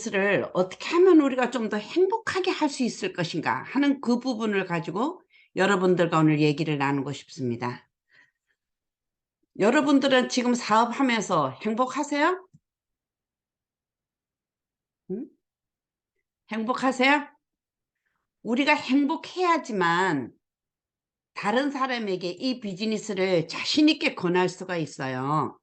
를 어떻게 하면 우리가 좀 더 행복하게 할 수 있을 것인가 하는 그 부분을 가지고 여러분들과 오늘 얘기를 나누고 싶습니다. 여러분들은 지금 사업하면서 행복하세요? 응? 행복하세요? 우리가 행복해야지만 다른 사람에게 이 비즈니스를 자신 있게 권할 수가 있어요.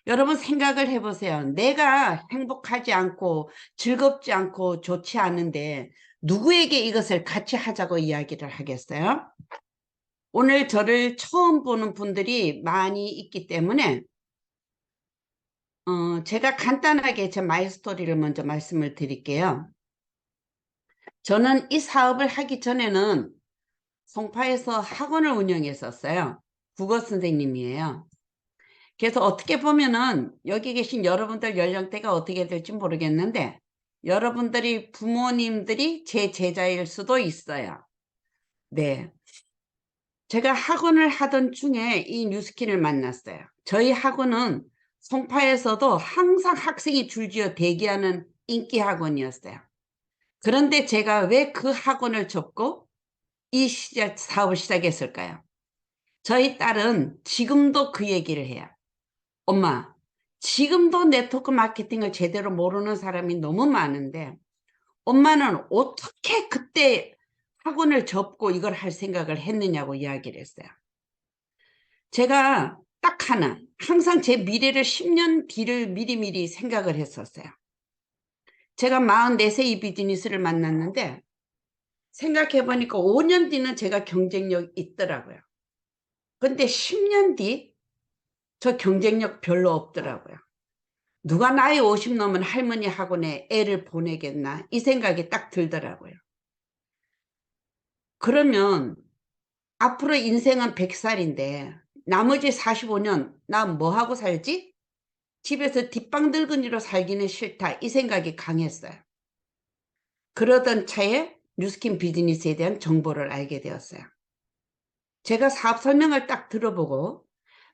여러분 생각을 해보세요. 내가 행복하지 않고 즐겁지 않고 좋지 않은데 누구에게 이것을 같이 하자고 이야기를 하겠어요? 오늘 저를 처음 보는 분들이 많이 있기 때문에 제가 간단하게 제 마이 스토리를 먼저 말씀을 드릴게요. 저는 이 사업을 하기 전에는 송파에서 학원을 운영했었어요. 국어 선생님이에요. 그래서 어떻게 보면은 여기 계신 여러분들 연령대가 어떻게 될지 모르겠는데 여러분들이 부모님들이 제 제자일 수도 있어요. 네. 제가 학원을 하던 중에 이 뉴스킨을 만났어요. 저희 학원은 송파에서도 항상 학생이 줄지어 대기하는 인기 학원이었어요. 그런데 제가 왜 그 학원을 접고 이 사업을 시작했을까요? 저희 딸은 지금도 그 얘기를 해요. 엄마, 지금도 네트워크 마케팅을 제대로 모르는 사람이 너무 많은데 엄마는 어떻게 그때 학원을 접고 이걸 할 생각을 했느냐고 이야기를 했어요. 제가 딱 하나, 항상 제 미래를 10년 뒤를 미리미리 생각을 했었어요. 제가 44세 이 비즈니스를 만났는데 생각해보니까 5년 뒤는 제가 경쟁력 있더라고요. 근데 10년 뒤 저 경쟁력 별로 없더라고요. 누가 나이 50 넘은 할머니 학원에 애를 보내겠나 이 생각이 딱 들더라고요. 그러면 앞으로 인생은 100살인데 나머지 45년 나 뭐하고 살지? 집에서 뒷방늙은이로 살기는 싫다 이 생각이 강했어요. 그러던 차에 뉴스킨 비즈니스에 대한 정보를 알게 되었어요. 제가 사업 설명을 딱 들어보고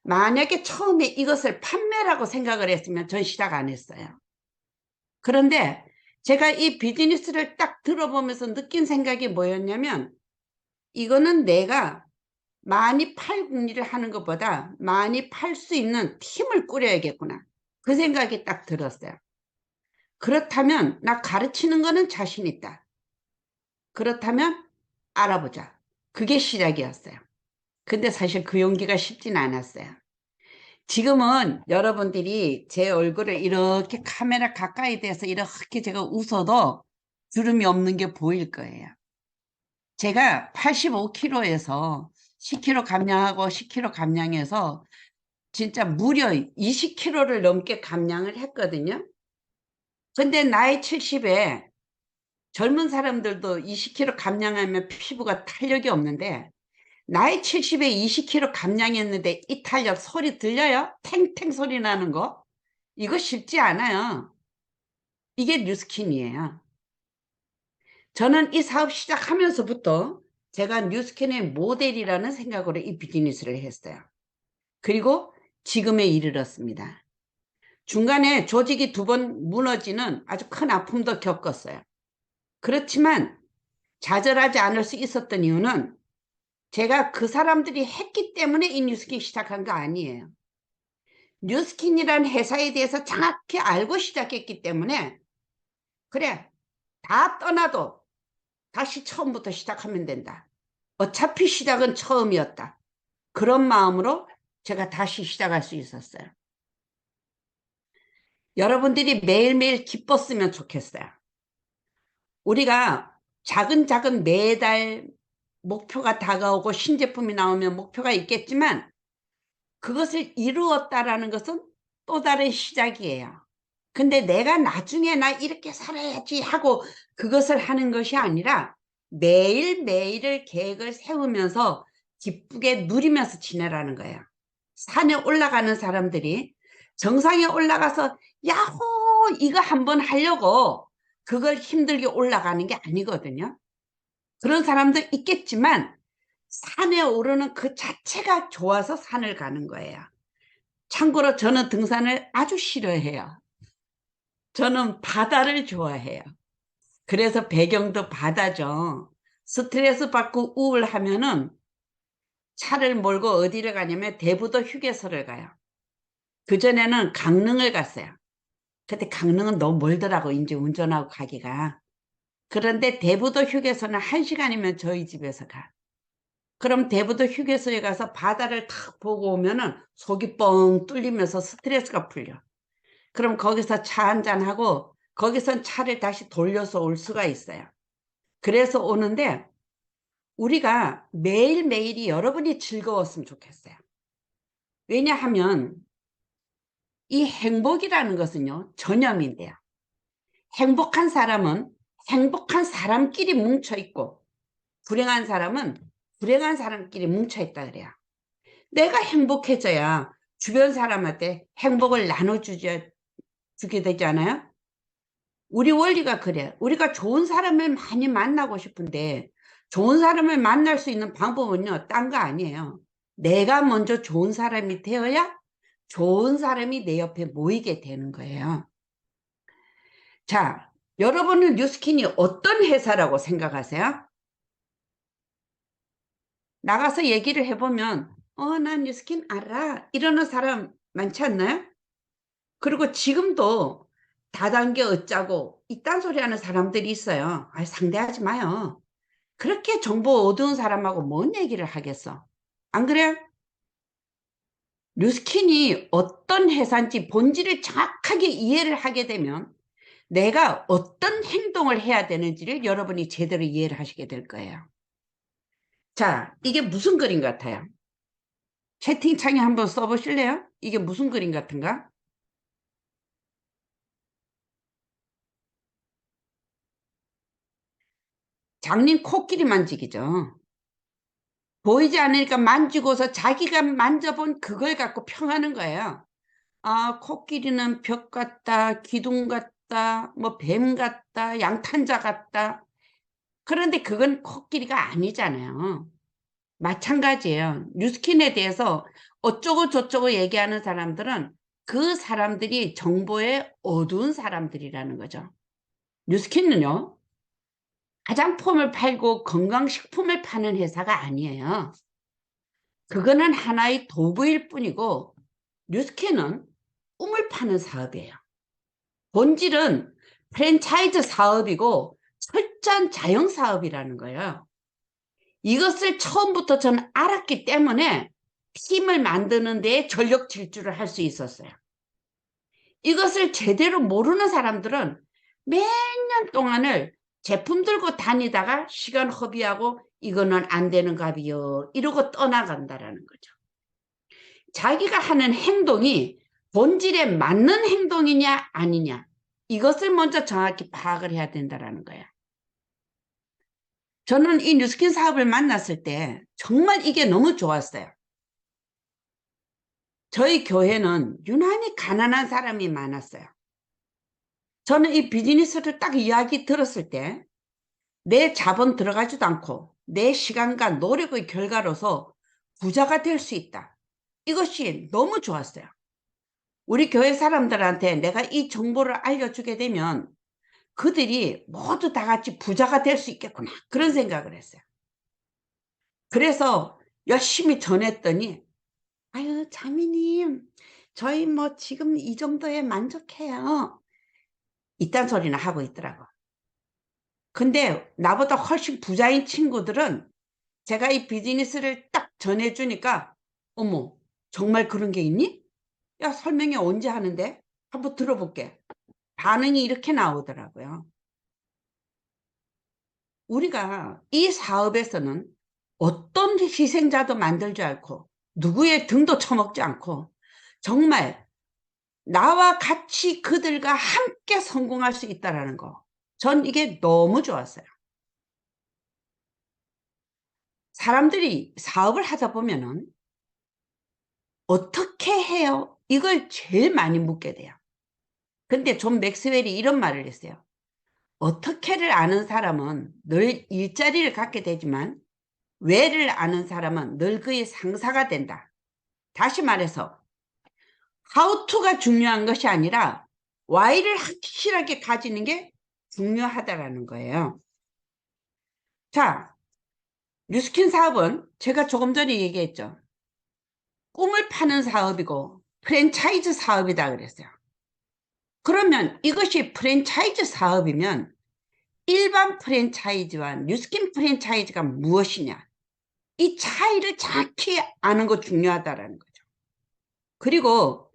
만약에 처음에 이것을 판매라고 생각을 했으면 전 시작 안 했어요. 그런데 제가 이 비즈니스를 딱 들어보면서 느낀 생각이 뭐였냐면 이거는 내가 많이 팔 일을 하는 것보다 많이 팔 수 있는 팀을 꾸려야겠구나. 그 생각이 딱 들었어요. 그렇다면 나 가르치는 거는 자신 있다. 그렇다면 알아보자. 그게 시작이었어요. 근데 사실 그 용기가 쉽진 않았어요. 지금은 여러분들이 제 얼굴을 이렇게 카메라 가까이 대서 이렇게 제가 웃어도 주름이 없는 게 보일 거예요. 제가 85kg에서 10kg 감량하고 10kg 감량해서 진짜 무려 20kg를 넘게 감량을 했거든요. 근데 나이 70에 젊은 사람들도 20kg 감량하면 피부가 탄력이 없는데 나이 70에 20kg 감량했는데 이 탄력 소리 들려요? 탱탱 소리 나는 거? 이거 쉽지 않아요. 이게 뉴스킨이에요. 저는 이 사업 시작하면서부터 제가 뉴스킨의 모델이라는 생각으로 이 비즈니스를 했어요. 그리고 지금에 이르렀습니다. 중간에 조직이 2번 무너지는 아주 큰 아픔도 겪었어요. 그렇지만 좌절하지 않을 수 있었던 이유는 제가 그 사람들이 했기 때문에 이 뉴스킨 시작한 거 아니에요. 뉴스킨이란 회사에 대해서 정확히 알고 시작했기 때문에 그래 다 떠나도 다시 처음부터 시작하면 된다. 어차피 시작은 처음이었다. 그런 마음으로 제가 다시 시작할 수 있었어요. 여러분들이 매일매일 기뻤으면 좋겠어요. 우리가 작은 매달 목표가 다가오고 신제품이 나오면 목표가 있겠지만 그것을 이루었다라는 것은 또 다른 시작이에요. 근데 내가 나중에 나 이렇게 살아야지 하고 그것을 하는 것이 아니라 매일매일을 계획을 세우면서 기쁘게 누리면서 지내라는 거예요. 산에 올라가는 사람들이 정상에 올라가서 야호 이거 한번 하려고 그걸 힘들게 올라가는 게 아니거든요. 그런 사람도 있겠지만 산에 오르는 그 자체가 좋아서 산을 가는 거예요. 참고로 저는 등산을 아주 싫어해요. 저는 바다를 좋아해요. 그래서 배경도 바다죠. 스트레스 받고 우울하면은 차를 몰고 어디를 가냐면 대부도 휴게소를 가요. 그전에는 강릉을 갔어요. 근데 강릉은 너무 멀더라고, 이제 운전하고 가기가. 그런데 대부도 휴게소는 1시간이면 저희 집에서 가. 그럼 대부도 휴게소에 가서 바다를 탁 보고 오면은 속이 뻥 뚫리면서 스트레스가 풀려. 그럼 거기서 차 한잔하고 거기선 차를 다시 돌려서 올 수가 있어요. 그래서 오는데 우리가 매일매일이 여러분이 즐거웠으면 좋겠어요. 왜냐하면 이 행복이라는 것은요, 전염인데요. 행복한 사람은 행복한 사람끼리 뭉쳐있고 불행한 사람은 불행한 사람끼리 뭉쳐있다 그래요. 내가 행복해져야 주변 사람한테 행복을 나눠주게 되지 않아요? 우리 원리가 그래. 우리가 좋은 사람을 많이 만나고 싶은데 좋은 사람을 만날 수 있는 방법은요, 딴 거 아니에요. 내가 먼저 좋은 사람이 되어야 좋은 사람이 내 옆에 모이게 되는 거예요. 자, 여러분은 뉴스킨이 어떤 회사라고 생각하세요? 나가서 얘기를 해보면 난 뉴스킨 알아 이러는 사람 많지 않나요? 그리고 지금도 다단계 어짜고 이딴 소리 하는 사람들이 있어요. 상대하지 마요. 그렇게 정보 어두운 사람하고 뭔 얘기를 하겠어. 안 그래요? 뉴스킨이 어떤 회사인지 본질을 정확하게 이해를 하게 되면 내가 어떤 행동을 해야 되는지를 여러분이 제대로 이해를 하시게 될 거예요. 자, 이게 무슨 그림 같아요? 채팅창에 한번 써보실래요? 이게 무슨 그림 같은가? 장님 코끼리 만지기죠. 보이지 않으니까 만지고서 자기가 만져본 그걸 갖고 평하는 거예요. 코끼리는 벽 같다, 기둥 같다, 뭐 뱀 같다, 양탄자 같다. 그런데 그건 코끼리가 아니잖아요. 마찬가지예요. 뉴스킨에 대해서 어쩌고 저쩌고 얘기하는 사람들은 그 사람들이 정보에 어두운 사람들이라는 거죠. 뉴스킨은요, 화장품을 팔고 건강식품을 파는 회사가 아니에요. 그거는 하나의 도구일 뿐이고 뉴스킨은 꿈을 파는 사업이에요. 본질은 프랜차이즈 사업이고 철저한 자영 사업이라는 거예요. 이것을 처음부터 저는 알았기 때문에 팀을 만드는 데 전력 질주를 할 수 있었어요. 이것을 제대로 모르는 사람들은 몇 년 동안을 제품 들고 다니다가 시간 허비하고 이거는 안 되는 값이요 이러고 떠나간다라는 거죠. 자기가 하는 행동이 본질에 맞는 행동이냐 아니냐 이것을 먼저 정확히 파악을 해야 된다는 거예요. 저는 이 뉴스킨 사업을 만났을 때 정말 이게 너무 좋았어요. 저희 교회는 유난히 가난한 사람이 많았어요. 저는 이 비즈니스를 딱 이야기 들었을 때 내 자본 들어가지도 않고 내 시간과 노력의 결과로서 부자가 될 수 있다. 이것이 너무 좋았어요. 우리 교회 사람들한테 내가 이 정보를 알려주게 되면 그들이 모두 다 같이 부자가 될 수 있겠구나. 그런 생각을 했어요. 그래서 열심히 전했더니 아유 자매님 저희 뭐 지금 이 정도에 만족해요. 이딴 소리나 하고 있더라고. 근데 나보다 훨씬 부자인 친구들은 제가 이 비즈니스를 딱 전해주니까 어머 정말 그런 게 있니? 야 설명이 언제 하는데? 한번 들어볼게. 반응이 이렇게 나오더라고요. 우리가 이 사업에서는 어떤 희생자도 만들지 않고 누구의 등도 쳐먹지 않고 정말 나와 같이 그들과 함께 성공할 수 있다는 거. 전 이게 너무 좋았어요. 사람들이 사업을 하다 보면은 어떻게 해요? 이걸 제일 많이 묻게 돼요. 근데 존 맥스웰이 이런 말을 했어요. 어떻게를 아는 사람은 늘 일자리를 갖게 되지만 왜를 아는 사람은 늘 그의 상사가 된다. 다시 말해서 how to가 중요한 것이 아니라 Y를 확실하게 가지는 게 중요하다라는 거예요. 자, 뉴스킨 사업은 제가 조금 전에 얘기했죠. 꿈을 파는 사업이고 프랜차이즈 사업이다 그랬어요. 그러면 이것이 프랜차이즈 사업이면 일반 프랜차이즈와 뉴스킨 프랜차이즈가 무엇이냐? 이 차이를 정확히 아는 거 중요하다라는 거죠. 그리고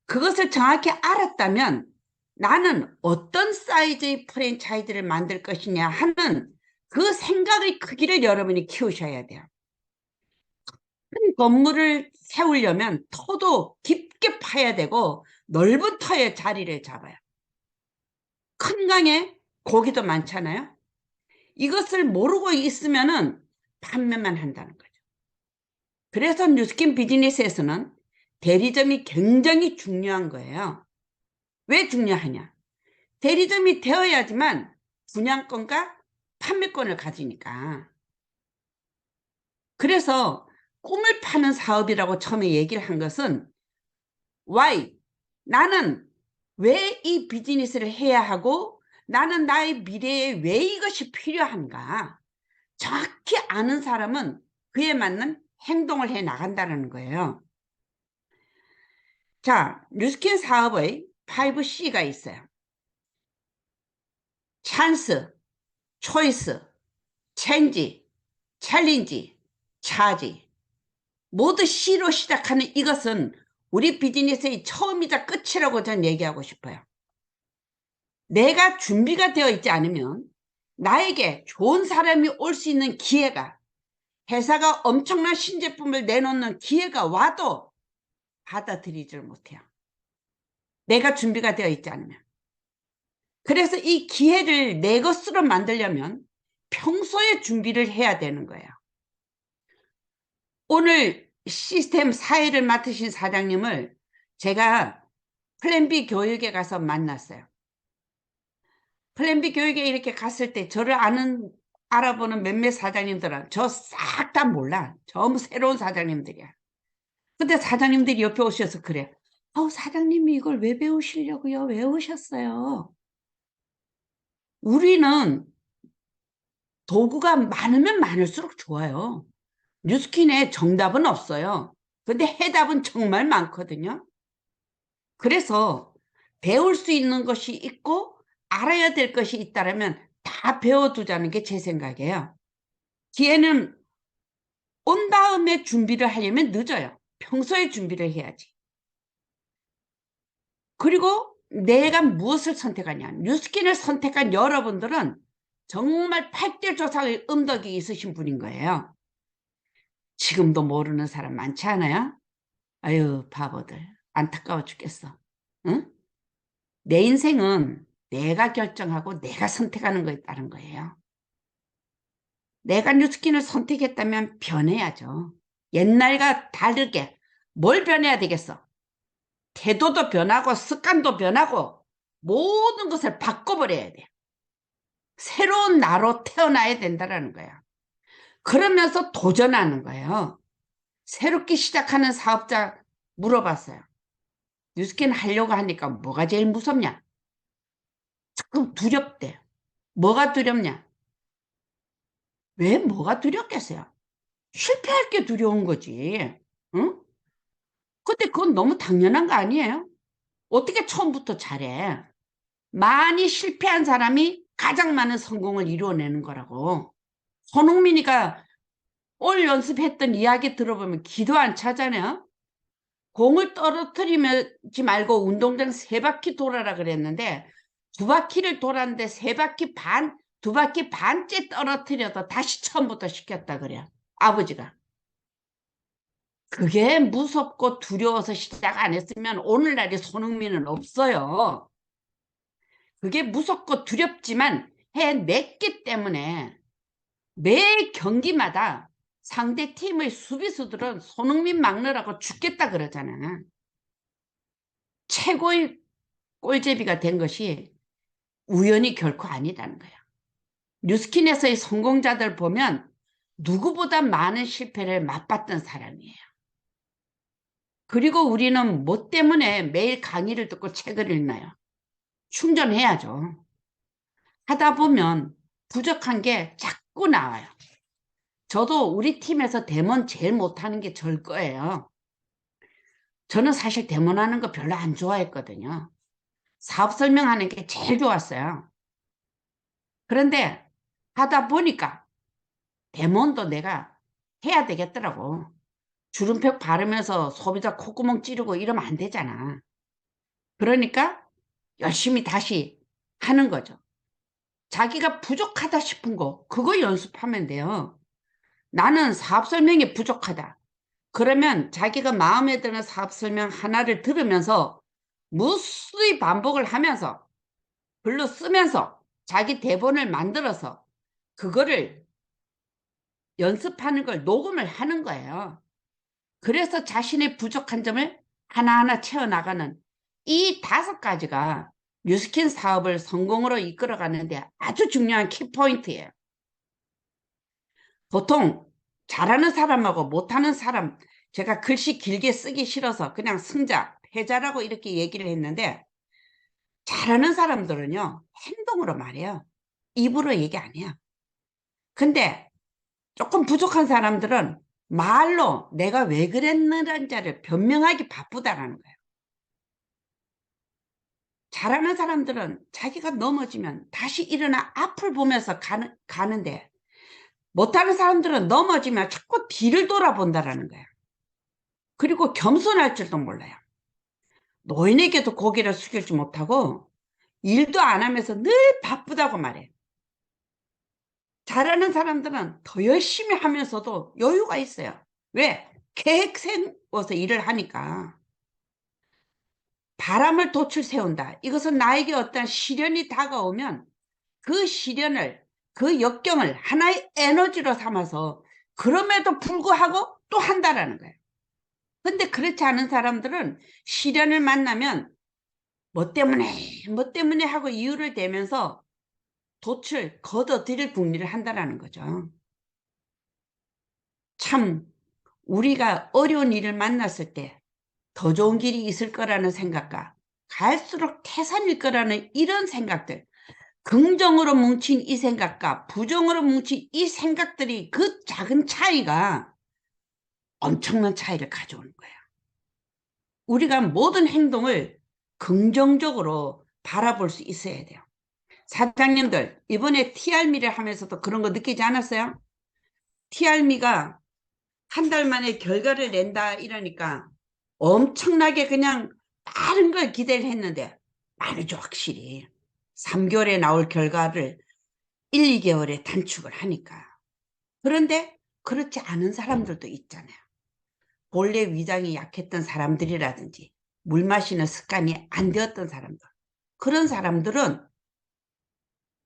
그것을 정확히 알았다면 나는 어떤 사이즈의 프랜차이즈를 만들 것이냐 하는 그 생각의 크기를 여러분이 키우셔야 돼요. 큰 건물을 세우려면 터도 깊게 파야 되고 넓은 터에 자리를 잡아요. 큰 강에 고기도 많잖아요. 이것을 모르고 있으면은 판매만 한다는 거죠. 그래서 뉴스킨 비즈니스에서는 대리점이 굉장히 중요한 거예요. 왜 중요하냐? 대리점이 되어야지만 분양권과 판매권을 가지니까. 그래서 꿈을 파는 사업이라고 처음에 얘기를 한 것은 why? 나는 왜 이 비즈니스를 해야 하고 나는 나의 미래에 왜 이것이 필요한가? 정확히 아는 사람은 그에 맞는 행동을 해 나간다는 거예요. 자, 뉴스킨 사업의 5C가 있어요. 찬스, 초이스, 체인지, 챌린지, 차지. 모두 C로 시작하는 이것은 우리 비즈니스의 처음이자 끝이라고 전 얘기하고 싶어요. 내가 준비가 되어 있지 않으면 나에게 좋은 사람이 올 수 있는 기회가, 회사가 엄청난 신제품을 내놓는 기회가 와도 받아들이질 못해요. 내가 준비가 되어 있지 않으면. 그래서 이 기회를 내 것으로 만들려면 평소에 준비를 해야 되는 거예요. 오늘 시스템 4회를 맡으신 사장님을 제가 플랜 B 교육에 가서 만났어요. 플랜 B 교육에 이렇게 갔을 때 저를 알아보는 몇몇 사장님들은 저 싹 다 몰라. 전부 새로운 사장님들이야. 근데 사장님들이 옆에 오셔서 그래. 사장님이 이걸 왜 배우시려고요? 왜 오셨어요? 우리는 도구가 많으면 많을수록 좋아요. 뉴스킨에 정답은 없어요. 근데 해답은 정말 많거든요. 그래서 배울 수 있는 것이 있고 알아야 될 것이 있다면 다 배워두자는 게 제 생각이에요. 기회는 온 다음에 준비를 하려면 늦어요. 평소에 준비를 해야지. 그리고 내가 무엇을 선택하냐. 뉴스킨을 선택한 여러분들은 정말 팔대조상의 음덕이 있으신 분인 거예요. 지금도 모르는 사람 많지 않아요? 아유, 바보들. 안타까워 죽겠어. 응? 내 인생은 내가 결정하고 내가 선택하는 거에 따른 거예요. 내가 뉴스킨을 선택했다면 변해야죠. 옛날과 다르게 뭘 변해야 되겠어? 태도도 변하고 습관도 변하고 모든 것을 바꿔버려야 돼. 새로운 나로 태어나야 된다는 거야. 그러면서 도전하는 거예요. 새롭게 시작하는 사업자 물어봤어요. 뉴스킨 하려고 하니까 뭐가 제일 무섭냐? 조금 두렵대. 뭐가 두렵냐? 왜 뭐가 두렵겠어요? 실패할 게 두려운 거지. 응? 근데 그건 너무 당연한 거 아니에요? 어떻게 처음부터 잘해? 많이 실패한 사람이 가장 많은 성공을 이루어내는 거라고. 손흥민이가 올 연습했던 이야기 들어보면 기도 안 차잖아요. 공을 떨어뜨리지 말고 운동장 3바퀴 돌아라 그랬는데 2바퀴를 돌았는데 3바퀴 반, 2바퀴 반째 떨어뜨려도 다시 처음부터 시켰다 그래요. 아버지가. 그게 무섭고 두려워서 시작 안 했으면 오늘날의 손흥민은 없어요. 그게 무섭고 두렵지만 해냈기 때문에 매 경기마다 상대 팀의 수비수들은 손흥민 막느라고 죽겠다 그러잖아. 최고의 꼴제비가 된 것이 우연이 결코 아니라는 거야. 뉴스킨에서의 성공자들 보면 누구보다 많은 실패를 맛봤던 사람이에요. 그리고 우리는 뭐 때문에 매일 강의를 듣고 책을 읽나요? 충전해야죠. 하다 보면 부족한 게 자꾸 나와요. 저도 우리 팀에서 대면 제일 못하는 게 절 거예요. 저는 사실 대면하는 거 별로 안 좋아했거든요. 사업 설명하는 게 제일 좋았어요. 그런데 하다 보니까 대면도 내가 해야 되겠더라고. 주름팩 바르면서 소비자 콧구멍 찌르고 이러면 안 되잖아. 그러니까 열심히 다시 하는 거죠. 자기가 부족하다 싶은 거, 그거 연습하면 돼요. 나는 사업 설명이 부족하다. 그러면 자기가 마음에 드는 사업 설명 하나를 들으면서 무수히 반복을 하면서 글로 쓰면서 자기 대본을 만들어서 그거를 연습하는 걸 녹음을 하는 거예요. 그래서 자신의 부족한 점을 하나하나 채워나가는 이 5가지가 뉴스킨 사업을 성공으로 이끌어가는데 아주 중요한 키포인트예요. 보통 잘하는 사람하고 못하는 사람, 제가 글씨 길게 쓰기 싫어서 그냥 승자, 패자라고 이렇게 얘기를 했는데, 잘하는 사람들은요 행동으로 말해요. 입으로 얘기 안 해요. 근데 조금 부족한 사람들은 말로 내가 왜 그랬는지를 변명하기 바쁘다라는 거예요. 잘하는 사람들은 자기가 넘어지면 다시 일어나 앞을 보면서 가는데, 못하는 사람들은 넘어지면 자꾸 뒤를 돌아본다라는 거예요. 그리고 겸손할 줄도 몰라요. 노인에게도 고개를 숙이지 못하고 일도 안 하면서 늘 바쁘다고 말해. 잘하는 사람들은 더 열심히 하면서도 여유가 있어요. 왜? 계획 세워서 일을 하니까. 바람을 돛을 세운다. 이것은 나에게 어떤 시련이 다가오면 그 시련을, 그 역경을 하나의 에너지로 삼아서 그럼에도 불구하고 또 한다라는 거예요. 근데 그렇지 않은 사람들은 시련을 만나면 뭐 때문에 하고 이유를 대면서 돛을 걷어들일 궁리를 한다라는 거죠. 참 우리가 어려운 일을 만났을 때 더 좋은 길이 있을 거라는 생각과 갈수록 태산일 거라는 이런 생각들, 긍정으로 뭉친 이 생각과 부정으로 뭉친 이 생각들이 그 작은 차이가 엄청난 차이를 가져오는 거예요. 우리가 모든 행동을 긍정적으로 바라볼 수 있어야 돼요. 사장님들 이번에 TR미를 하면서도 그런 거 느끼지 않았어요? TR미가 한 달 만에 결과를 낸다 이러니까 엄청나게 그냥 빠른 걸 기대를 했는데 빠르죠 확실히. 3개월에 나올 결과를 1, 2개월에 단축을 하니까. 그런데 그렇지 않은 사람들도 있잖아요. 본래 위장이 약했던 사람들이라든지 물 마시는 습관이 안 되었던 사람들, 그런 사람들은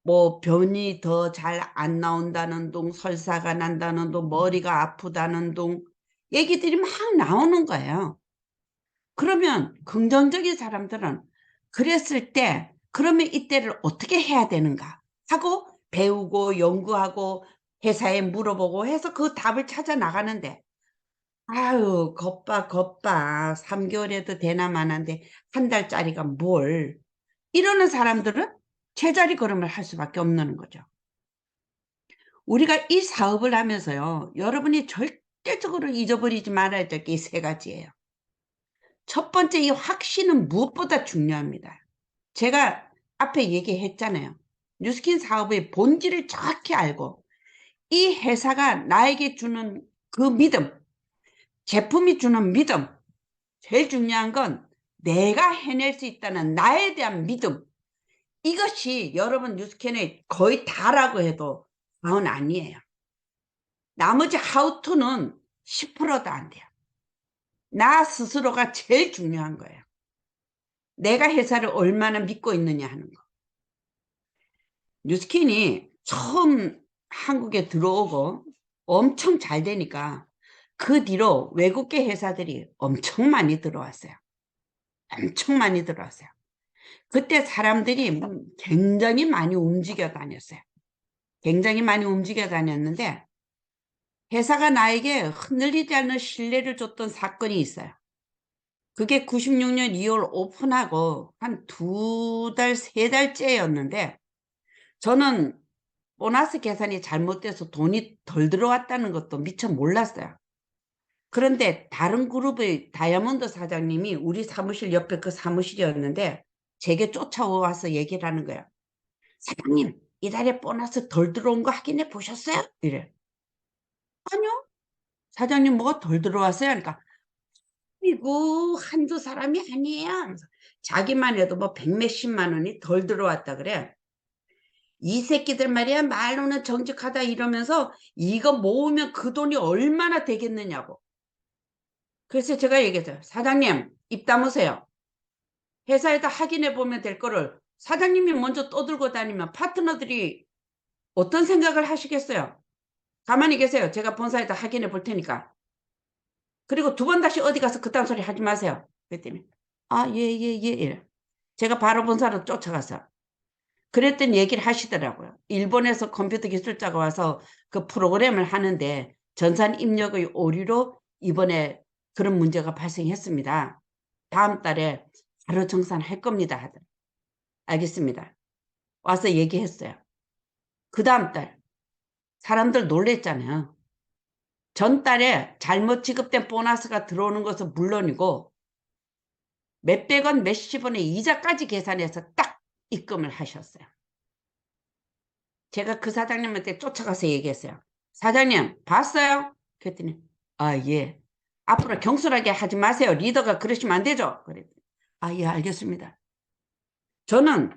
뭐 변이 더 잘 안 나온다는 둥, 설사가 난다는 둥, 머리가 아프다는 둥 얘기들이 막 나오는 거예요. 그러면 긍정적인 사람들은 그랬을 때 그러면 이때를 어떻게 해야 되는가 하고 배우고 연구하고 회사에 물어보고 해서 그 답을 찾아 나가는데, 아유 겉봐 3개월에도 되나 마나인데 한 달짜리가 뭘, 이러는 사람들은 제자리 걸음을 할 수밖에 없는 거죠. 우리가 이 사업을 하면서요 여러분이 절대적으로 잊어버리지 말아야 될 게 이 3가지예요. 첫 번째, 이 확신은 무엇보다 중요합니다. 제가 앞에 얘기했잖아요. 뉴스킨 사업의 본질을 정확히 알고 이 회사가 나에게 주는 그 믿음, 제품이 주는 믿음, 제일 중요한 건 내가 해낼 수 있다는 나에 대한 믿음, 이것이 여러분 뉴스킨의 거의 다라고 해도 과언 아니에요. 나머지 하우투는 10%도 안 돼요. 나 스스로가 제일 중요한 거예요. 내가 회사를 얼마나 믿고 있느냐 하는 거. 뉴스킨이 처음 한국에 들어오고 엄청 잘 되니까 그 뒤로 외국계 회사들이 엄청 많이 들어왔어요. 엄청 많이 들어왔어요. 그때 사람들이 굉장히 많이 움직여 다녔어요. 굉장히 많이 움직여 다녔는데 회사가 나에게 흔들리지 않는 신뢰를 줬던 사건이 있어요. 그게 96년 2월 오픈하고 한 2달, 3달째였는데 저는 보너스 계산이 잘못돼서 돈이 덜 들어왔다는 것도 미처 몰랐어요. 그런데 다른 그룹의 다이아몬드 사장님이 우리 사무실 옆에 그 사무실이었는데 제게 쫓아와서 얘기를 하는 거예요. 사장님, 이달에 보너스 덜 들어온 거 확인해 보셨어요? 이래. 아니요. 사장님 뭐가 덜 들어왔어요? 그러니까 이거 한두 사람이 아니에요. 하면서 자기만 해도 뭐 100몇십만 원이 덜 들어왔다 그래. 이 새끼들 말이야 말로는 정직하다 이러면서 이거 모으면 그 돈이 얼마나 되겠느냐고. 그래서 제가 얘기했어요. 사장님 입 다무세요. 회사에다 확인해 보면 될 거를 사장님이 먼저 떠들고 다니면 파트너들이 어떤 생각을 하시겠어요? 가만히 계세요. 제가 본사에다 확인해 볼 테니까. 그리고 2번 다시 어디 가서 그딴 소리 하지 마세요. 그랬더니 예. 제가 바로 본사로 쫓아가서 그랬더니 얘기를 하시더라고요. 일본에서 컴퓨터 기술자가 와서 그 프로그램을 하는데 전산 입력의 오류로 이번에 그런 문제가 발생했습니다. 다음 달에 바로 정산할 겁니다. 하더라고요. 알겠습니다. 와서 얘기했어요. 그 다음 달 사람들 놀랬잖아요. 전달에 잘못 지급된 보너스가 들어오는 것은 물론이고 몇백 원, 몇십 원의 이자까지 계산해서 딱 입금을 하셨어요. 제가 그 사장님한테 쫓아가서 얘기했어요. 사장님 봤어요? 그랬더니 예. 앞으로 경솔하게 하지 마세요. 리더가 그러시면 안 되죠. 그랬더니 예 알겠습니다. 저는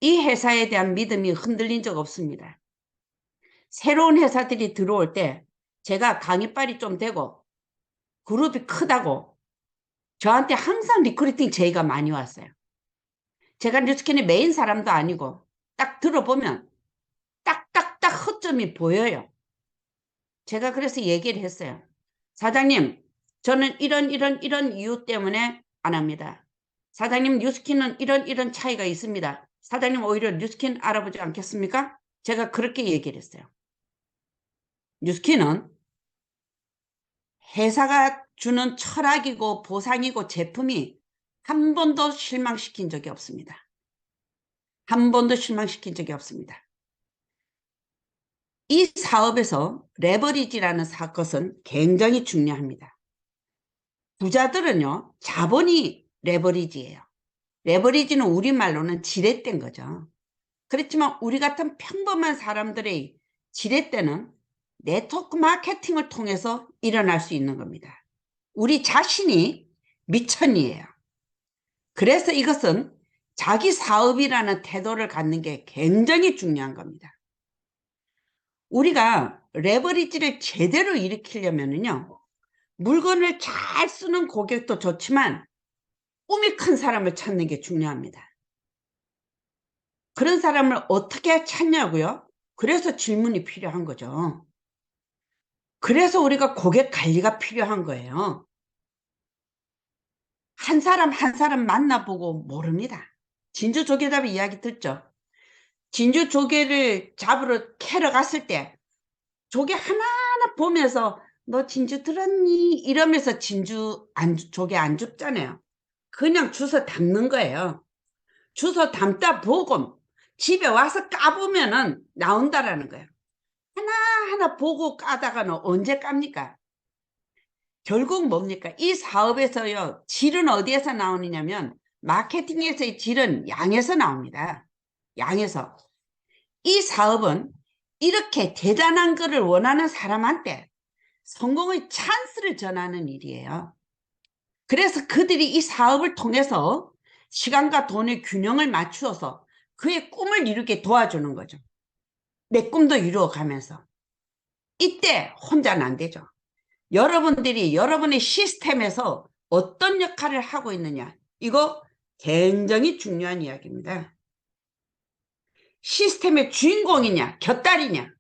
이 회사에 대한 믿음이 흔들린 적 없습니다. 새로운 회사들이 들어올 때 제가 강의빨이 좀 되고 그룹이 크다고 저한테 항상 리크루팅 제의가 많이 왔어요. 제가 뉴스캔의 메인 사람도 아니고 딱 들어보면 딱딱딱 허점이 보여요. 제가 그래서 얘기를 했어요. 사장님, 저는 이런 이유 때문에 안 합니다. 사장님, 뉴스킨은 이런 차이가 있습니다. 사장님 오히려 뉴스킨 알아보지 않겠습니까? 제가 그렇게 얘기를 했어요. 뉴스킨은 회사가 주는 철학이고 보상이고 제품이 한 번도 실망시킨 적이 없습니다. 한 번도 실망시킨 적이 없습니다. 이 사업에서 레버리지라는 것은 굉장히 중요합니다. 부자들은요, 자본이 레버리지예요. 레버리지는 우리말로는 지렛대인 거죠. 그렇지만 우리 같은 평범한 사람들의 지렛대는 네트워크 마케팅을 통해서 일어날 수 있는 겁니다. 우리 자신이 미천이에요. 그래서 이것은 자기 사업이라는 태도를 갖는 게 굉장히 중요한 겁니다. 우리가 레버리지를 제대로 일으키려면요, 물건을 잘 쓰는 고객도 좋지만 꿈이 큰 사람을 찾는 게 중요합니다. 그런 사람을 어떻게 찾냐고요? 그래서 질문이 필요한 거죠. 그래서 우리가 고객 관리가 필요한 거예요. 한 사람 한 사람 만나보고 모릅니다. 진주 조개잡이 이야기 듣죠? 진주 조개를 잡으러 캐러 갔을 때 조개 하나하나 보면서 너 진주 들었니? 이러면서 조개 안 줍잖아요. 그냥 주워 담는 거예요. 주워 담다 보고 집에 와서 까보면은 나온다라는 거예요. 하나하나 보고 까다가는 언제 깝니까? 결국 뭡니까? 이 사업에서요, 질은 어디에서 나오느냐면 마케팅에서의 질은 양에서 나옵니다. 양에서. 이 사업은 이렇게 대단한 거를 원하는 사람한테 성공의 찬스를 전하는 일이에요. 그래서 그들이 이 사업을 통해서 시간과 돈의 균형을 맞추어서 그의 꿈을 이루게 도와주는 거죠. 내 꿈도 이루어가면서. 이때 혼자는 안 되죠. 여러분들이 여러분의 시스템에서 어떤 역할을 하고 있느냐, 이거 굉장히 중요한 이야기입니다. 시스템의 주인공이냐 곁다리냐,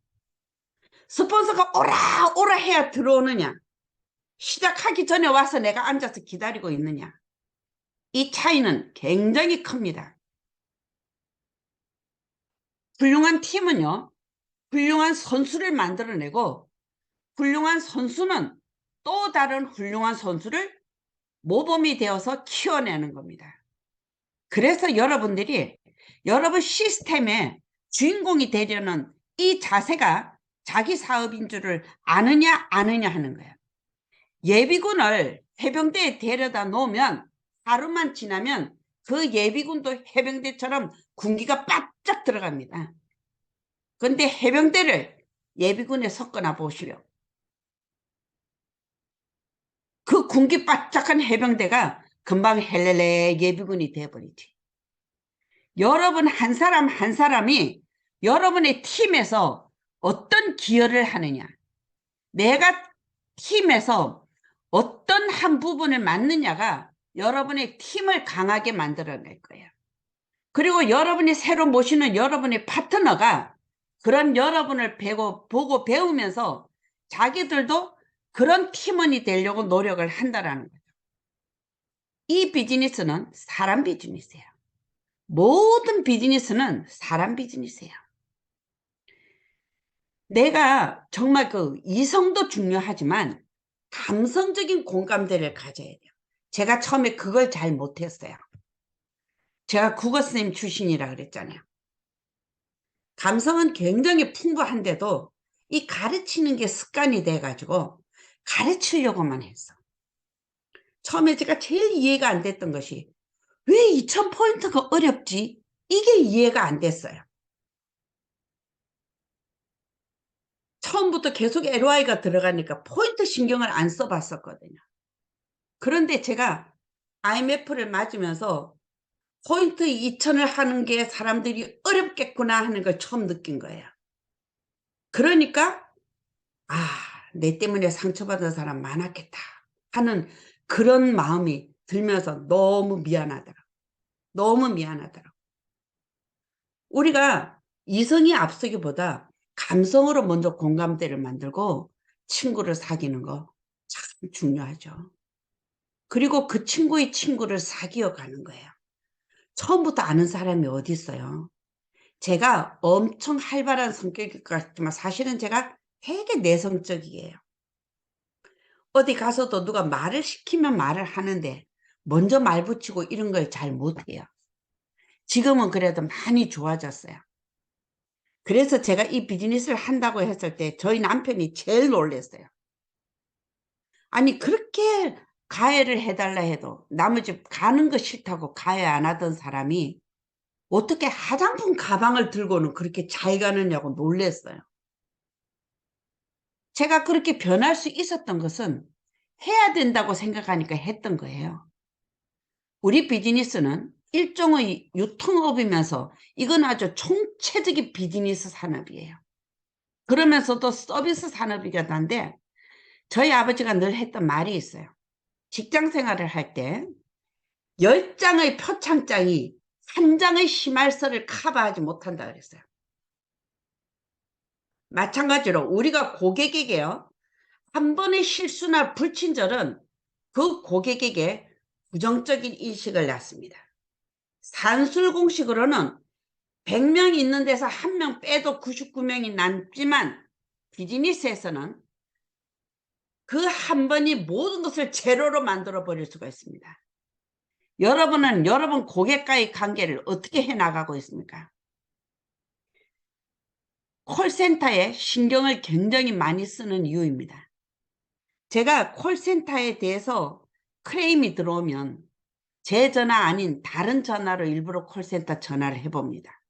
스폰서가 오라 오라 해야 들어오느냐, 시작하기 전에 와서 내가 앉아서 기다리고 있느냐, 이 차이는 굉장히 큽니다. 훌륭한 팀은요, 훌륭한 선수를 만들어내고 훌륭한 선수는 또 다른 훌륭한 선수를 모범이 되어서 키워내는 겁니다. 그래서 여러분들이 여러분 시스템의 주인공이 되려는 이 자세가 자기 사업인 줄을 아느냐 하는 거예요. 예비군을 해병대에 데려다 놓으면 하루만 지나면 그 예비군도 해병대처럼 군기가 바짝 들어갑니다. 그런데 해병대를 예비군에 섞어놔 보시오. 그 군기 바짝한 해병대가 금방 헬렐레 예비군이 돼버리지. 여러분 한 사람 한 사람이 여러분의 팀에서 어떤 기여를 하느냐, 내가 팀에서 어떤 한 부분을 맡느냐가 여러분의 팀을 강하게 만들어낼 거예요. 그리고 여러분이 새로 모시는 여러분의 파트너가 그런 여러분을 보고 배우면서 자기들도 그런 팀원이 되려고 노력을 한다는 거죠. 이 비즈니스는 사람 비즈니스예요. 모든 비즈니스는 사람 비즈니스예요. 내가 정말 그 이성도 중요하지만 감성적인 공감대를 가져야 돼요. 제가 처음에 그걸 잘 못했어요. 제가 국어 선생님 출신이라 그랬잖아요. 감성은 굉장히 풍부한데도 이 가르치는 게 습관이 돼가지고 가르치려고만 했어. 처음에 제가 제일 이해가 안 됐던 것이 왜 2000포인트가 어렵지? 이게 이해가 안 됐어요. 처음부터 계속 LY가 들어가니까 포인트 신경을 안 써봤었거든요. 그런데 제가 IMF를 맞으면서 포인트 2000을 하는 게 사람들이 어렵겠구나 하는 걸 처음 느낀 거예요. 그러니까 내 때문에 상처받은 사람 많았겠다 하는 그런 마음이 들면서 너무 미안하더라고. 너무 미안하더라고. 우리가 이성이 앞서기보다 감성으로 먼저 공감대를 만들고 친구를 사귀는 거 참 중요하죠. 그리고 그 친구의 친구를 사귀어 가는 거예요. 처음부터 아는 사람이 어디 있어요. 제가 엄청 활발한 성격일 것 같지만 사실은 제가 되게 내성적이에요. 어디 가서도 누가 말을 시키면 말을 하는데 먼저 말 붙이고 이런 걸 잘 못해요. 지금은 그래도 많이 좋아졌어요. 그래서 제가 이 비즈니스를 한다고 했을 때 저희 남편이 제일 놀랐어요. 아니 그렇게 가해를 해달라 해도 남의 집 가는 거 싫다고 가해 안 하던 사람이 어떻게 화장품 가방을 들고는 그렇게 잘 가느냐고 놀랐어요. 제가 그렇게 변할 수 있었던 것은 해야 된다고 생각하니까 했던 거예요. 우리 비즈니스는 일종의 유통업이면서 이건 아주 총체적인 비즈니스 산업이에요. 그러면서도 서비스 산업이긴 한데 저희 아버지가 늘 했던 말이 있어요. 직장 생활을 할 때 10장의 표창장이 한 장의 심할서를 커버하지 못한다 그랬어요. 마찬가지로 우리가 고객에게요. 한 번의 실수나 불친절은 그 고객에게 부정적인 인식을 낳습니다. 산술공식으로는 100명 있는 데서 1명 빼도 99명이 남지만 비즈니스에서는 그 한 번이 모든 것을 제로로 만들어 버릴 수가 있습니다. 여러분은 여러분 고객과의 관계를 어떻게 해나가고 있습니까? 콜센터에 신경을 굉장히 많이 쓰는 이유입니다. 제가 콜센터에 대해서 크레임이 들어오면 제 전화 아닌 다른 전화로 일부러 콜센터 전화를 해봅니다.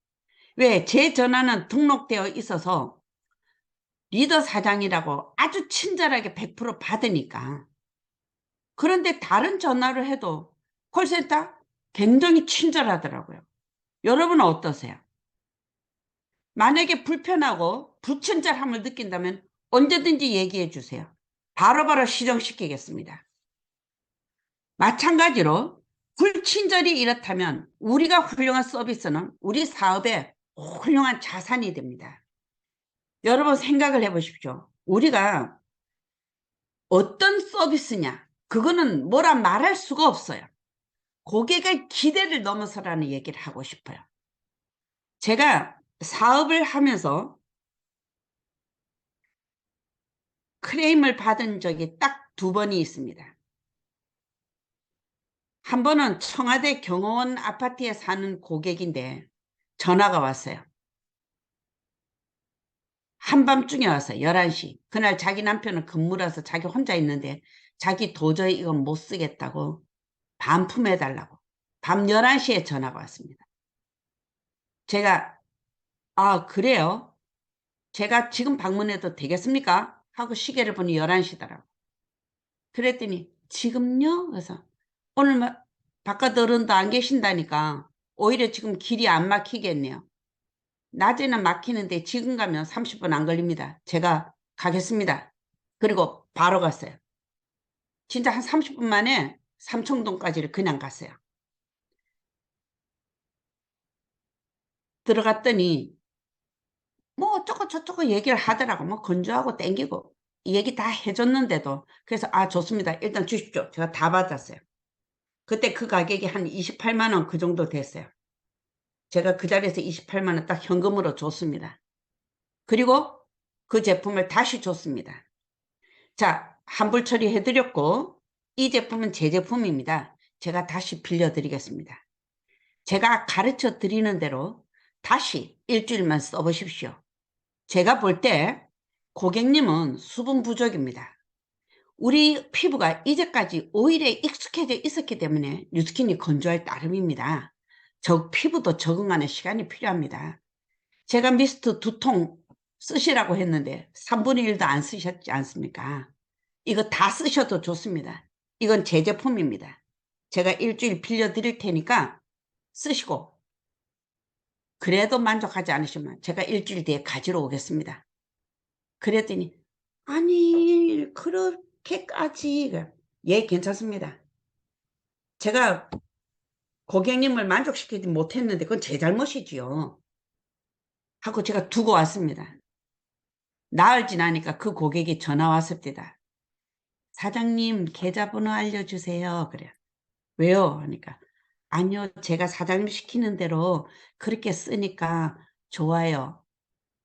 왜? 제 전화는 등록되어 있어서 리더 사장이라고 아주 친절하게 100% 받으니까. 그런데 다른 전화를 해도 콜센터 굉장히 친절하더라고요. 여러분은 어떠세요? 만약에 불편하고 불친절함을 느낀다면 언제든지 얘기해 주세요. 바로바로 시정시키겠습니다. 마찬가지로 불친절이 이렇다면 우리가 훌륭한 서비스는 우리 사업의 훌륭한 자산이 됩니다. 여러분 생각을 해보십시오. 우리가 어떤 서비스냐 그거는 뭐라 말할 수가 없어요. 고객의 기대를 넘어서라는 얘기를 하고 싶어요. 제가 사업을 하면서 크레임을 받은 적이 딱 2번이 있습니다. 한 번은 청와대 경호원 아파트에 사는 고객인데 전화가 왔어요. 한밤중에 왔어요. 11시. 그날 자기 남편은 근무라서 자기 혼자 있는데 자기 도저히 이건 못 쓰겠다고 반품해달라고 밤 11시에 전화가 왔습니다. 제가 아 그래요? 제가 지금 방문해도 되겠습니까? 하고 시계를 보니 11시더라고. 그랬더니 지금요? 그래서 오늘 바깥 어른도 안 계신다니까 오히려 지금 길이 안 막히겠네요. 낮에는 막히는데 지금 가면 30분 안 걸립니다. 제가 가겠습니다. 그리고 바로 갔어요. 진짜 한 30분 만에 삼청동까지를 그냥 갔어요. 들어갔더니 뭐 어쩌고 저쩌고 얘기를 하더라고. 뭐 건조하고 땡기고 이 얘기 다 해줬는데도 그래서 아 좋습니다. 일단 주십시오. 제가 다 받았어요. 그때 그 가격이 한 28만 원 그 정도 됐어요. 제가 그 자리에서 28만 원 딱 현금으로 줬습니다. 그리고 그 제품을 다시 줬습니다. 자, 환불 처리해드렸고 이 제품은 제 제품입니다. 제가 다시 빌려드리겠습니다. 제가 가르쳐 드리는 대로 다시 일주일만 써보십시오. 제가 볼 때 고객님은 수분 부족입니다. 우리 피부가 이제까지 오일에 익숙해져 있었기 때문에 뉴스킨이 건조할 따름입니다. 피부도 적응하는 시간이 필요합니다. 제가 미스트 2통 쓰시라고 했는데 3분의 1도 안 쓰셨지 않습니까? 이거 다 쓰셔도 좋습니다. 이건 제 제품입니다. 제가 일주일 빌려드릴 테니까 쓰시고 그래도 만족하지 않으시면 제가 일주일 뒤에 가지러 오겠습니다. 그랬더니 아니 그렇게까지 예 괜찮습니다. 제가 고객님을 만족시키지 못했는데 그건 제 잘못이지요. 하고 제가 두고 왔습니다. 나흘 지나니까 그 고객이 전화 왔습니다. 사장님 계좌번호 알려주세요. 그래요. 왜요? 하니까 아니요 제가 사장님 시키는 대로 그렇게 쓰니까 좋아요.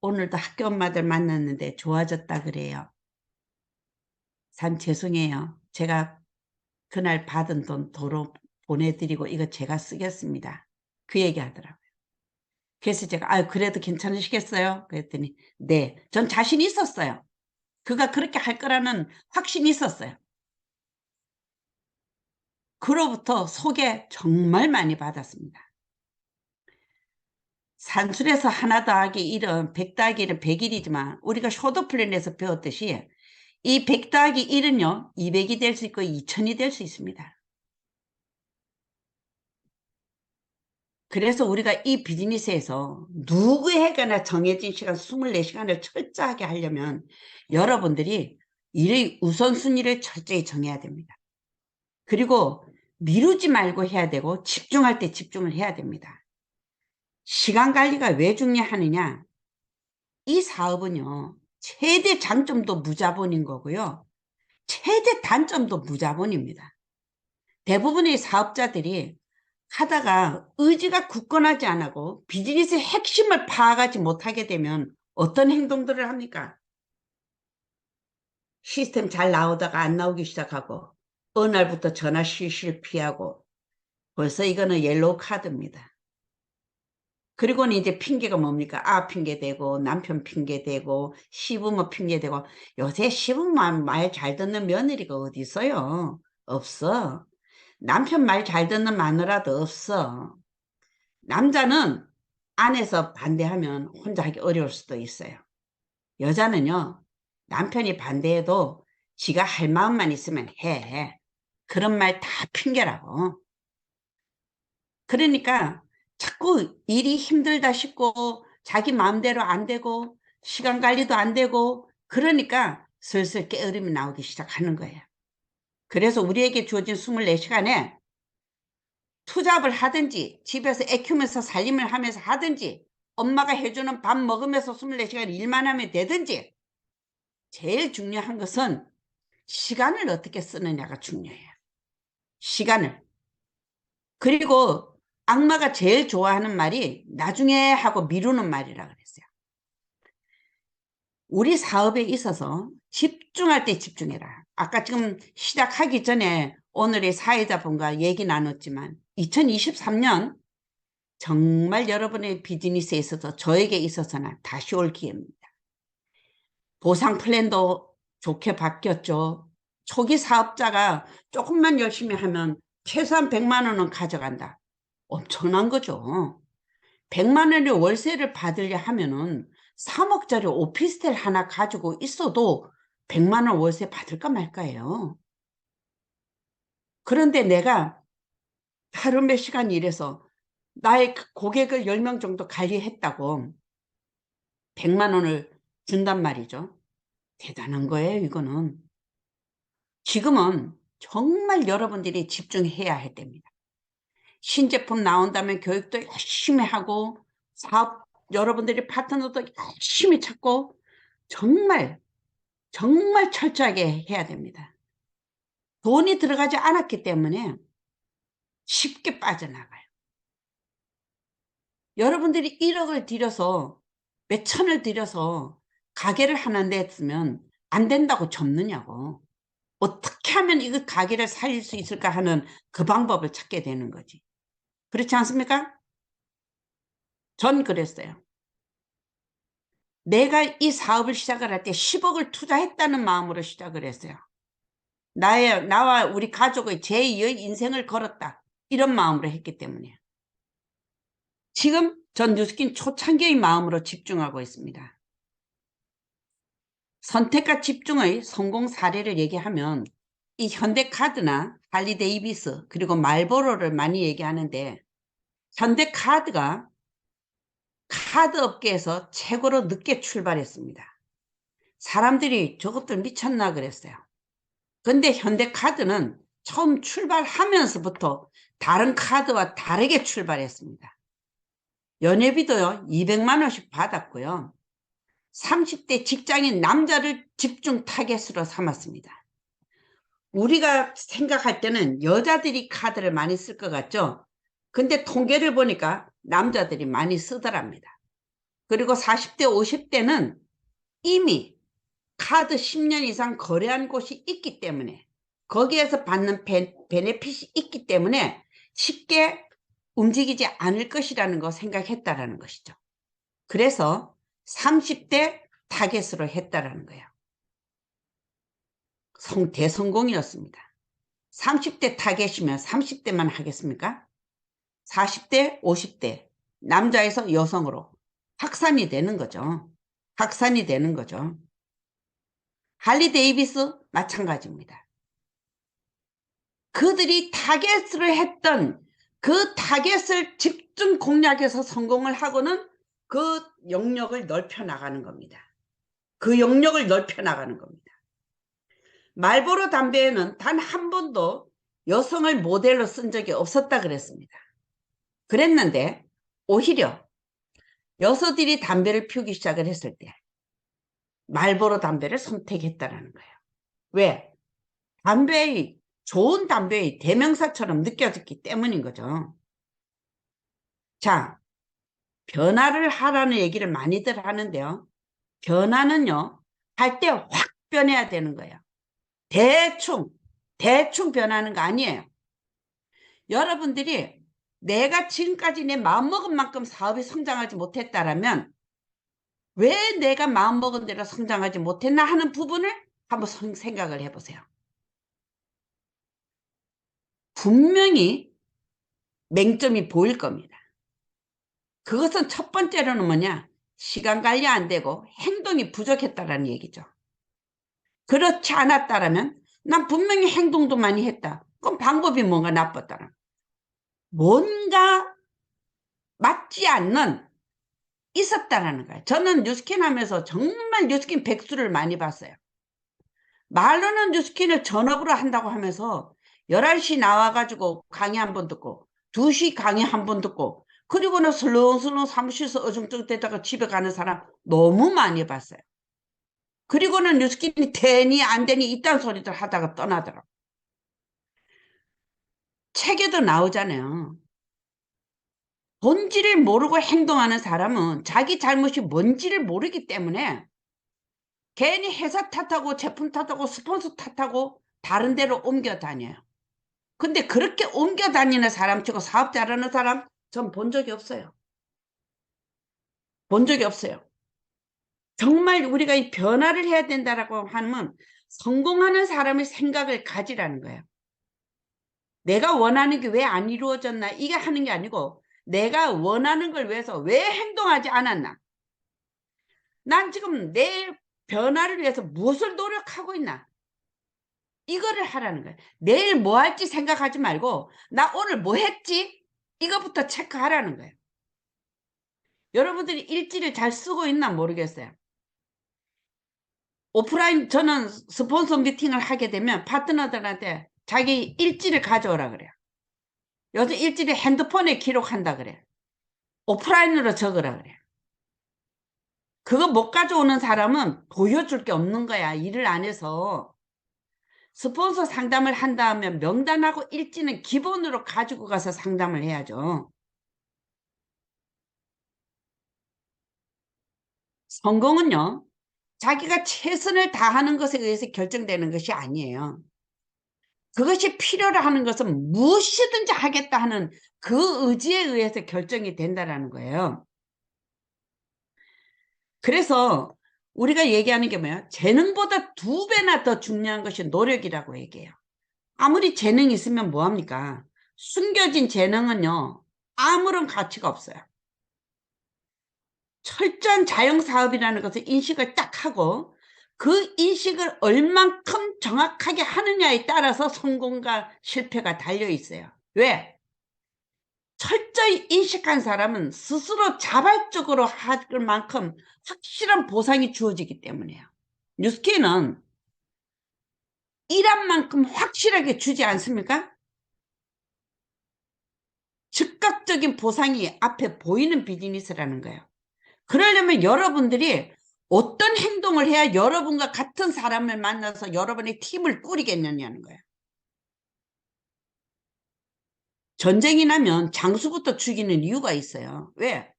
오늘도 학교 엄마들 만났는데 좋아졌다 그래요. 죄송해요. 제가 그날 받은 돈 도로 보내드리고 이거 제가 쓰겠습니다. 그 얘기 하더라고요. 그래서 제가 아 그래도 괜찮으시겠어요? 그랬더니 네. 전 자신 있었어요. 그가 그렇게 할 거라는 확신이 있었어요. 그로부터 소개 정말 많이 받았습니다. 산술에서 하나 더하기 1은 100 더하기 1은 100일이지만 우리가 쇼도 플랜에서 배웠듯이 이 100 더하기 1은요 200이 될 수 있고 2000이 될 수 있습니다. 그래서 우리가 이 비즈니스에서 누구에게나 정해진 시간 24시간을 철저하게 하려면 여러분들이 일의 우선순위를 철저히 정해야 됩니다. 그리고 미루지 말고 해야 되고 집중할 때 집중을 해야 됩니다. 시간 관리가 왜 중요하느냐? 이 사업은요. 최대 장점도 무자본인 거고요. 최대 단점도 무자본입니다. 대부분의 사업자들이 하다가 의지가 굳건하지 않고 비즈니스의 핵심을 파악하지 못하게 되면 어떤 행동들을 합니까? 시스템 잘 나오다가 안 나오기 시작하고 어느 날부터 전화 실실 피하고 벌써 이거는 옐로우 카드입니다. 그리고는 이제 핑계가 뭡니까? 아 핑계대고 남편 핑계대고 시부모 핑계대고 요새 시부모 말 잘 듣는 며느리가 어디 있어요? 없어. 남편 말 잘 듣는 마누라도 없어. 남자는 안에서 반대하면 혼자 하기 어려울 수도 있어요. 여자는요. 남편이 반대해도 지가 할 마음만 있으면 해. 그런 말 다 핑계라고. 그러니까 자꾸 일이 힘들다 싶고 자기 마음대로 안 되고 시간 관리도 안 되고 그러니까 슬슬 게으름이 나오기 시작하는 거예요. 그래서 우리에게 주어진 24시간에 투잡을 하든지 집에서 애 키우면서 살림을 하면서 하든지 엄마가 해주는 밥 먹으면서 24시간 일만 하면 되든지 제일 중요한 것은 시간을 어떻게 쓰느냐가 중요해요. 시간을. 그리고 악마가 제일 좋아하는 말이 나중에 하고 미루는 말이라 그랬어요. 우리 사업에 있어서 집중할 때 집중해라. 아까 지금 시작하기 전에 오늘의 사회자분과 얘기 나눴지만 2023년 정말 여러분의 비즈니스에 있어서 저에게 있어서는 다시 올 기회입니다. 보상 플랜도 좋게 바뀌었죠. 초기 사업자가 조금만 열심히 하면 최소한 100만 원은 가져간다. 엄청난 거죠. 100만 원의 월세를 받으려 하면은 3억짜리 오피스텔 하나 가지고 있어도 100만 원 월세 받을까 말까예요. 그런데 내가 하루 몇 시간 일해서 나의 고객을 10명 정도 관리했다고 100만 원을 준단 말이죠. 대단한 거예요, 이거는. 지금은 정말 여러분들이 집중해야 할 때입니다. 신제품 나온다면 교육도 열심히 하고 사업 여러분들이 파트너도 열심히 찾고 정말 철저하게 해야 됩니다. 돈이 들어가지 않았기 때문에 쉽게 빠져나가요. 여러분들이 1억을 들여서 몇 천을 들여서 가게를 하나 냈으면 안 된다고 접느냐고. 어떻게 하면 이거 가게를 살릴 수 있을까 하는 그 방법을 찾게 되는 거지. 그렇지 않습니까? 전 그랬어요. 내가 이 사업을 시작을 할 때 10억을 투자했다는 마음으로 시작을 했어요. 나와 우리 가족의 제2의 인생을 걸었다. 이런 마음으로 했기 때문에. 지금 전 뉴스킨 초창기의 마음으로 집중하고 있습니다. 선택과 집중의 성공 사례를 얘기하면 이 현대카드나 할리데이비스 그리고 말보로를 많이 얘기하는데 현대카드가 카드 업계에서 최고로 늦게 출발했습니다. 사람들이 저것들 미쳤나 그랬어요. 근데 현대카드는 처음 출발하면서부터 다른 카드와 다르게 출발했습니다. 연회비도요 200만 원씩 받았고요. 30대 직장인 남자를 집중 타겟으로 삼았습니다. 우리가 생각할 때는 여자들이 카드를 많이 쓸 것 같죠? 근데 통계를 보니까 남자들이 많이 쓰더랍니다. 그리고 40대 50대는 이미 카드 10년 이상 거래한 곳이 있기 때문에 거기에서 받는 베네핏이 있기 때문에 쉽게 움직이지 않을 것이라는 거 생각했다라는 것이죠. 그래서 30대 타겟으로 했다라는 거예요. 대성공이었습니다. 30대 타겟이면 30대만 하겠습니까? 40대, 50대 남자에서 여성으로 확산이 되는 거죠. 확산이 되는 거죠. 할리 데이비스 마찬가지입니다. 그들이 타겟을 했던 그 타겟을 집중 공략해서 성공을 하고는 그 영역을 넓혀 나가는 겁니다. 그 영역을 넓혀 나가는 겁니다. 말보로 담배에는 단 한 번도 여성을 모델로 쓴 적이 없었다 그랬습니다. 그랬는데 오히려 여성들이 담배를 피우기 시작을 했을 때 말보로 담배를 선택했다는 거예요. 왜? 좋은 담배의 대명사처럼 느껴졌기 때문인 거죠. 자, 변화를 하라는 얘기를 많이들 하는데요. 변화는요, 할 때 확 변해야 되는 거예요. 대충 변하는 거 아니에요. 여러분들이 내가 지금까지 내 마음먹은 만큼 사업이 성장하지 못했다라면 왜 내가 마음먹은 대로 성장하지 못했나 하는 부분을 한번 생각을 해보세요. 분명히 맹점이 보일 겁니다. 그것은 첫 번째로는 뭐냐? 시간 관리 안 되고 행동이 부족했다라는 얘기죠. 그렇지 않았다라면 난 분명히 행동도 많이 했다. 그럼 방법이 뭔가 나빴다라. 뭔가 맞지 않는 있었다라는 거예요. 저는 뉴스킨 하면서 정말 뉴스킨 백수를 많이 봤어요. 말로는 뉴스킨을 전업으로 한다고 하면서 11시 나와가지고 강의 한 번 듣고 2시 강의 한 번 듣고 그리고는 슬렁슬렁 사무실에서 어중쩡대다가 집에 가는 사람 너무 많이 봤어요. 그리고는 뉴스킨이 되니 안 되니 이딴 소리들 하다가 떠나더라고. 책에도 나오잖아요. 본질을 모르고 행동하는 사람은 자기 잘못이 뭔지를 모르기 때문에 괜히 회사 탓하고 제품 탓하고 스폰서 탓하고 다른 데로 옮겨 다녀요. 근데 그렇게 옮겨 다니는 사람 치고 사업 잘하는 사람 전 본 적이 없어요. 본 적이 없어요. 정말 우리가 이 변화를 해야 된다라고 하면 성공하는 사람의 생각을 가지라는 거예요. 내가 원하는 게 왜 안 이루어졌나 이게 하는 게 아니고 내가 원하는 걸 위해서 왜 행동하지 않았나. 난 지금 내 변화를 위해서 무엇을 노력하고 있나. 이거를 하라는 거예요. 내일 뭐 할지 생각하지 말고 나 오늘 뭐 했지? 이거부터 체크하라는 거예요. 여러분들이 일지를 잘 쓰고 있나 모르겠어요. 오프라인 저는 스폰서 미팅을 하게 되면 파트너들한테 자기 일지를 가져오라 그래요. 요즘 일지를 핸드폰에 기록한다 그래. 오프라인으로 적으라 그래. 그거 못 가져오는 사람은 보여줄 게 없는 거야. 일을 안 해서. 스폰서 상담을 한다 하면 명단하고 일지는 기본으로 가지고 가서 상담을 해야죠. 성공은요, 자기가 최선을 다하는 것에 의해서 결정되는 것이 아니에요. 그것이 필요로 하는 것은 무엇이든지 하겠다 하는 그 의지에 의해서 결정이 된다는 거예요. 그래서 우리가 얘기하는 게 뭐야? 재능보다 2배나 더 중요한 것이 노력이라고 얘기해요. 아무리 재능이 있으면 뭐합니까? 숨겨진 재능은요, 아무런 가치가 없어요. 철저한 자영사업이라는 것을 인식을 딱 하고 그 인식을 얼만큼 정확하게 하느냐에 따라서 성공과 실패가 달려 있어요. 왜? 철저히 인식한 사람은 스스로 자발적으로 할 만큼 확실한 보상이 주어지기 때문이에요. 뉴스케는 일한 만큼 확실하게 주지 않습니까? 즉각적인 보상이 앞에 보이는 비즈니스라는 거예요. 그러려면 여러분들이 어떤 행동을 해야 여러분과 같은 사람을 만나서 여러분의 팀을 꾸리겠느냐는 거예요. 전쟁이 나면 장수부터 죽이는 이유가 있어요. 왜?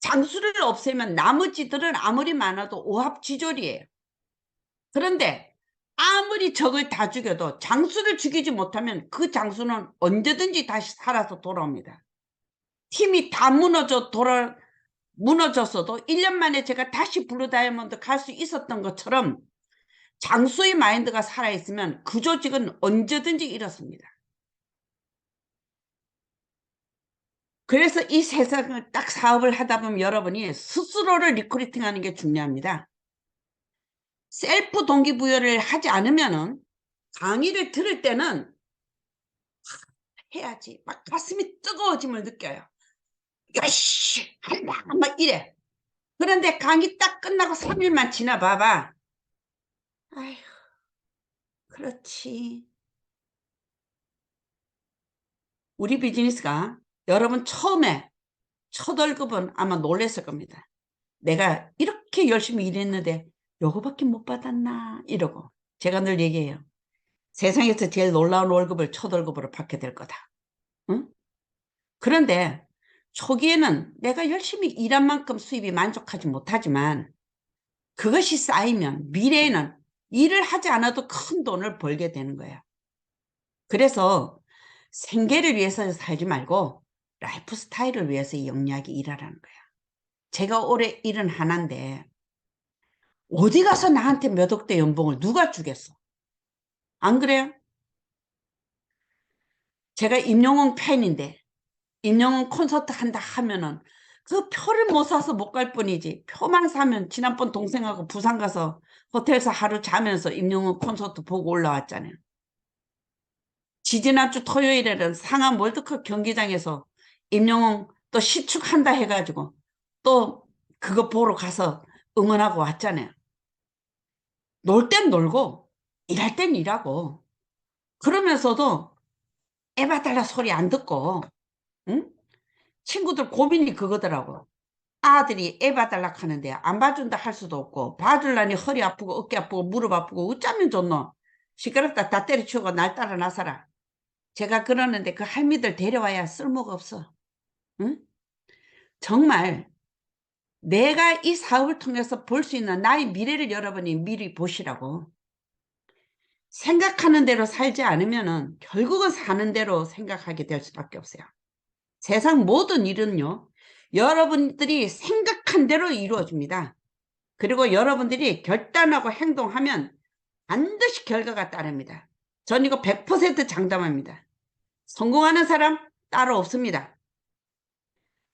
장수를 없애면 나머지들은 아무리 많아도 오합지졸이에요. 그런데 아무리 적을 다 죽여도 장수를 죽이지 못하면 그 장수는 언제든지 다시 살아서 돌아옵니다. 팀이 다 무너졌어도 1년 만에 제가 다시 블루 다이아몬드 갈 수 있었던 것처럼 장수의 마인드가 살아있으면 그 조직은 언제든지 이렇습니다. 그래서 이 세상을 딱 사업을 하다 보면 여러분이 스스로를 리크루팅하는 게 중요합니다. 셀프 동기부여를 하지 않으면은 강의를 들을 때는 해야지 막 가슴이 뜨거워짐을 느껴요. 야씨 한다 막 이래. 그런데 강의 딱 끝나고 3일만 지나 봐봐. 아휴 그렇지. 우리 비즈니스가 여러분 처음에 첫 월급은 아마 놀랐을 겁니다. 내가 이렇게 열심히 일했는데 요거밖에 못 받았나 이러고. 제가 늘 얘기해요. 세상에서 제일 놀라운 월급을 첫 월급으로 받게 될 거다. 응? 그런데 초기에는 내가 열심히 일한 만큼 수입이 만족하지 못하지만 그것이 쌓이면 미래에는 일을 하지 않아도 큰 돈을 벌게 되는 거예요. 그래서 생계를 위해서 살지 말고 라이프 스타일을 위해서 이 영리하게 일하라는 거야. 제가 올해 일은 하나인데 어디 가서 나한테 몇 억대 연봉을 누가 주겠어? 안 그래요? 제가 임영웅 팬인데 임영웅 콘서트 한다 하면은 그 표를 못 사서 못 갈 뿐이지 표만 사면 지난번 동생하고 부산 가서 호텔에서 하루 자면서 임영웅 콘서트 보고 올라왔잖아요. 지지난주 토요일에는 상암 월드컵 경기장에서 임영웅 또 시축한다 해가지고 또 그거 보러 가서 응원하고 왔잖아요. 놀 땐 놀고 일할 땐 일하고 그러면서도 에바달라 소리 안 듣고 응? 친구들 고민이 그거더라고. 아들이 애 봐달라 하는데 안 봐준다 할 수도 없고 봐줄라니 허리 아프고 어깨 아프고 무릎 아프고 어쩌면 좋노. 시끄럽다 다 때려치우고 날 따라 나서라. 제가 그러는데 그 할미들 데려와야 쓸모가 없어. 응? 정말 내가 이 사업을 통해서 볼 수 있는 나의 미래를 여러분이 미리 보시라고. 생각하는 대로 살지 않으면은 결국은 사는 대로 생각하게 될 수밖에 없어요. 세상 모든 일은요, 여러분들이 생각한 대로 이루어집니다. 그리고 여러분들이 결단하고 행동하면 반드시 결과가 따릅니다. 전 이거 100% 장담합니다. 성공하는 사람 따로 없습니다.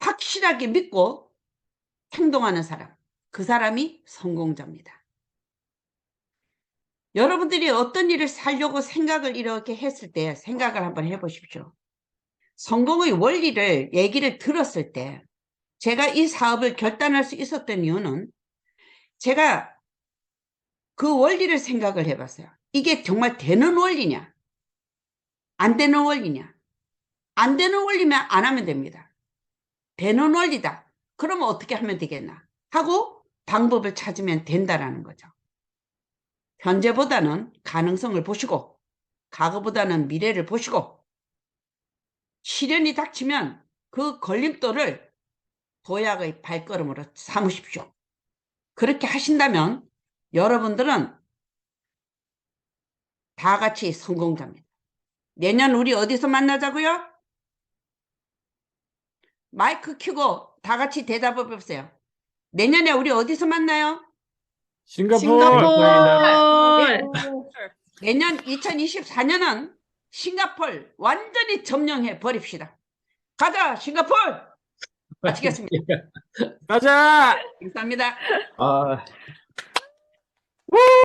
확실하게 믿고 행동하는 사람, 그 사람이 성공자입니다. 여러분들이 어떤 일을 살려고 생각을 이렇게 했을 때 생각을 한번 해보십시오. 성공의 원리를 얘기를 들었을 때 제가 이 사업을 결단할 수 있었던 이유는 제가 그 원리를 생각을 해봤어요. 이게 정말 되는 원리냐? 안 되는 원리냐? 안 되는 원리면 안 하면 됩니다. 되는 원리다. 그러면 어떻게 하면 되겠나? 하고 방법을 찾으면 된다라는 거죠. 현재보다는 가능성을 보시고 과거보다는 미래를 보시고 시련이 닥치면 그 걸림돌을 도약의 발걸음으로 삼으십시오. 그렇게 하신다면 여러분들은 다 같이 성공자입니다. 내년 우리 어디서 만나자고요? 마이크 켜고 다 같이 대답해 보세요. 내년에 우리 어디서 만나요? 싱가포르. 내년 2024년은 싱가포르 완전히 점령해 버립시다. 가자 싱가포르! 마치겠습니다. 가자. 감사합니다. 아.